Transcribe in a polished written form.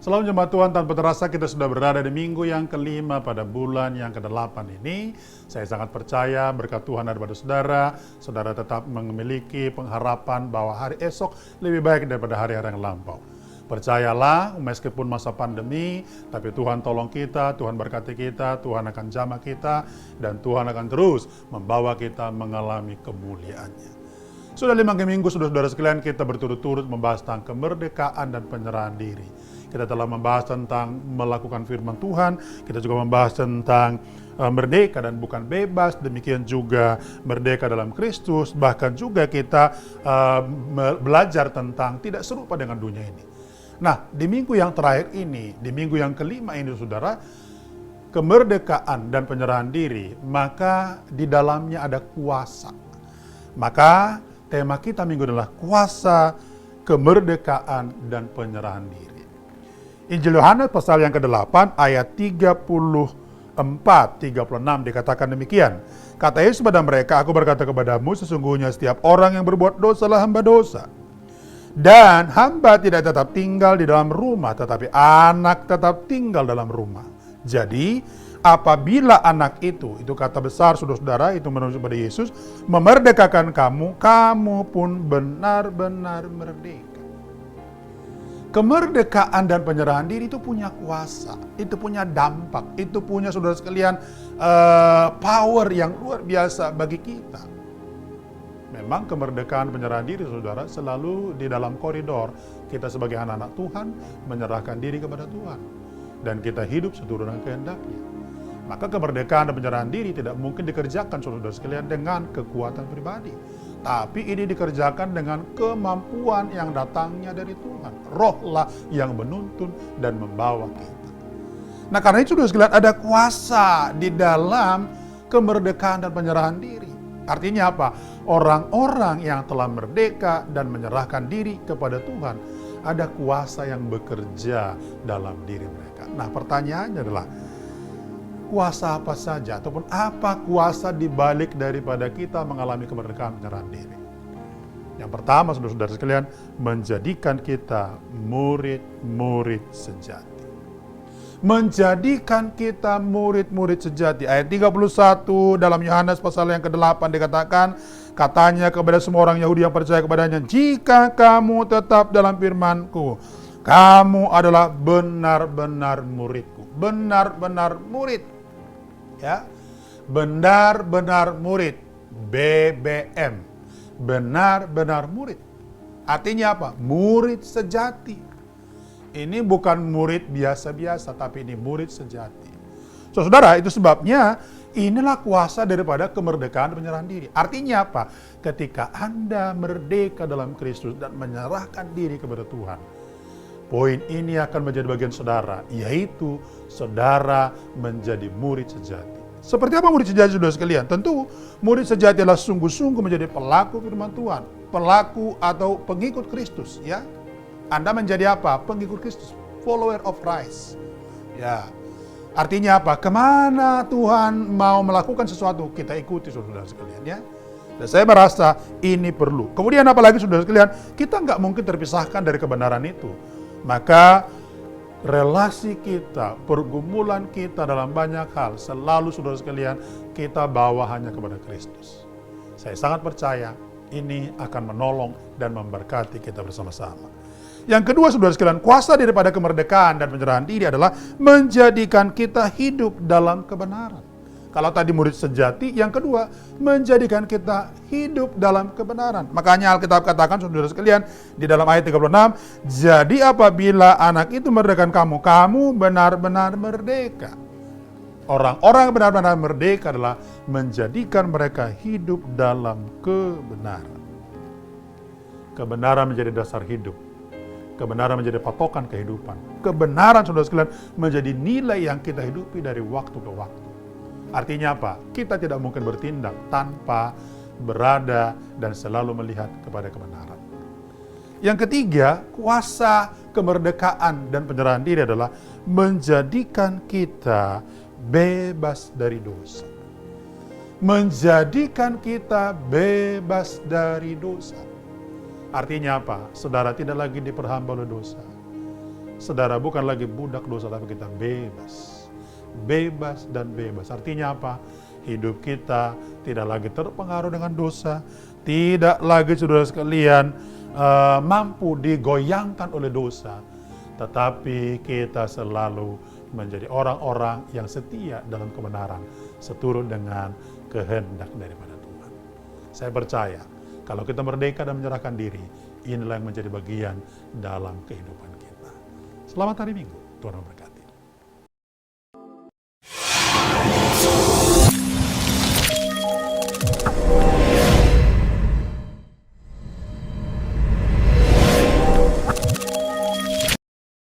Selamat jemaat Tuhan, tanpa terasa kita sudah berada di minggu yang kelima pada bulan yang ke-8 ini. Saya sangat percaya berkat Tuhan ada pada saudara. Saudara tetap memiliki pengharapan bahwa hari esok lebih baik daripada hari-hari yang lampau. Percayalah, meskipun masa pandemi, tapi Tuhan tolong kita, Tuhan berkati kita, Tuhan akan jamah kita, dan Tuhan akan terus membawa kita mengalami kemuliaannya. Sudah 5 minggu, saudara-saudara sekalian, kita berturut-turut membahas tentang kemerdekaan dan penyerahan diri. Kita telah membahas tentang melakukan firman Tuhan, kita juga membahas tentang merdeka dan bukan bebas, demikian juga merdeka dalam Kristus, bahkan juga kita belajar tentang tidak serupa dengan dunia ini. Nah, di minggu yang terakhir ini, di minggu yang kelima ini saudara, kemerdekaan dan penyerahan diri, maka di dalamnya ada kuasa. Maka tema kita minggu adalah kuasa, kemerdekaan, dan penyerahan diri. Injil Yohanes pasal yang ke-8 ayat 34-36 dikatakan demikian. Kata Yesus pada mereka, aku berkata kepadamu, sesungguhnya setiap orang yang berbuat dosa adalah hamba dosa. Dan hamba tidak tetap tinggal di dalam rumah, tetapi anak tetap tinggal dalam rumah. Jadi, apabila anak itu kata besar saudara-saudara, itu menunjuk pada Yesus, memerdekakan kamu, kamu pun benar-benar merdeka. Kemerdekaan dan penyerahan diri itu punya kuasa, itu punya dampak, itu punya saudara sekalian power yang luar biasa bagi kita. Memang kemerdekaan penyerahan diri saudara selalu di dalam koridor kita sebagai anak-anak Tuhan menyerahkan diri kepada Tuhan. Dan kita hidup seturut dengan kehendaknya. Maka kemerdekaan dan penyerahan diri tidak mungkin dikerjakan saudara sekalian dengan kekuatan pribadi. Tapi ini dikerjakan dengan kemampuan yang datangnya dari Tuhan. Rohlah yang menuntun dan membawa kita. Nah, karena itu saudara sekalian ada kuasa di dalam kemerdekaan dan penyerahan diri. Artinya apa? Orang-orang yang telah merdeka dan menyerahkan diri kepada Tuhan, ada kuasa yang bekerja dalam diri mereka. Nah, pertanyaannya adalah, kuasa apa saja ataupun apa kuasa dibalik daripada kita mengalami kemerdekaan penyerahan diri? Yang pertama, saudara-saudara sekalian, menjadikan kita murid-murid sejati. Menjadikan kita murid-murid sejati. Ayat 31 dalam Yohanes pasal yang ke-8 dikatakan, katanya kepada semua orang Yahudi yang percaya kepadanya, jika kamu tetap dalam firman-Ku, kamu adalah benar-benar murid-Ku. Benar-benar murid. Ya, benar-benar murid, BBM, benar-benar murid. Artinya apa? Murid sejati. Ini bukan murid biasa-biasa, tapi ini murid sejati. Saudara, itu sebabnya inilah kuasa daripada kemerdekaan penyerahan diri. Artinya apa? Ketika Anda merdeka dalam Kristus dan menyerahkan diri kepada Tuhan, poin ini akan menjadi bagian saudara, yaitu saudara menjadi murid sejati. Seperti apa murid sejati saudara sekalian? Tentu murid sejati adalah sungguh-sungguh menjadi pelaku firman Tuhan, pelaku atau pengikut Kristus, ya. Anda menjadi apa? Pengikut Kristus, follower of Christ. Ya. Artinya apa? Kemana Tuhan mau melakukan sesuatu, kita ikuti saudara sekalian, ya. Dan saya merasa ini perlu. Kemudian apalagi saudara sekalian, kita nggak mungkin terpisahkan dari kebenaran itu. Maka relasi kita, pergumulan kita dalam banyak hal, selalu saudara sekalian, kita bawa hanya kepada Kristus. Saya sangat percaya ini akan menolong dan memberkati kita bersama-sama. Yang kedua saudara sekalian, kuasa daripada kemerdekaan dan penyerahan diri adalah menjadikan kita hidup dalam kebenaran. Kalau tadi murid sejati, yang kedua menjadikan kita hidup dalam kebenaran. Makanya Alkitab katakan saudara sekalian di dalam ayat 36, jadi apabila anak itu merdekakan kamu, kamu benar-benar merdeka. Orang-orang benar-benar merdeka adalah menjadikan mereka hidup dalam kebenaran. Kebenaran menjadi dasar hidup. Kebenaran menjadi patokan kehidupan. Kebenaran saudara sekalian menjadi nilai yang kita hidupi dari waktu ke waktu. Artinya apa? Kita tidak mungkin bertindak tanpa berada dan selalu melihat kepada kebenaran. Yang ketiga, kuasa kemerdekaan dan penyerahan diri adalah menjadikan kita bebas dari dosa. Menjadikan kita bebas dari dosa. Artinya apa? Saudara tidak lagi diperhamba oleh dosa. Saudara, bukan lagi budak dosa, tapi kita bebas. Bebas dan bebas. Artinya apa? Hidup kita tidak lagi terpengaruh dengan dosa, tidak lagi, saudara sekalian, mampu digoyangkan oleh dosa, tetapi kita selalu menjadi orang-orang yang setia dalam kebenaran, seturut dengan kehendak daripada Tuhan. Saya percaya, kalau kita merdeka dan menyerahkan diri, inilah yang menjadi bagian dalam kehidupan kita. Selamat hari Minggu, Tuhan memberkati.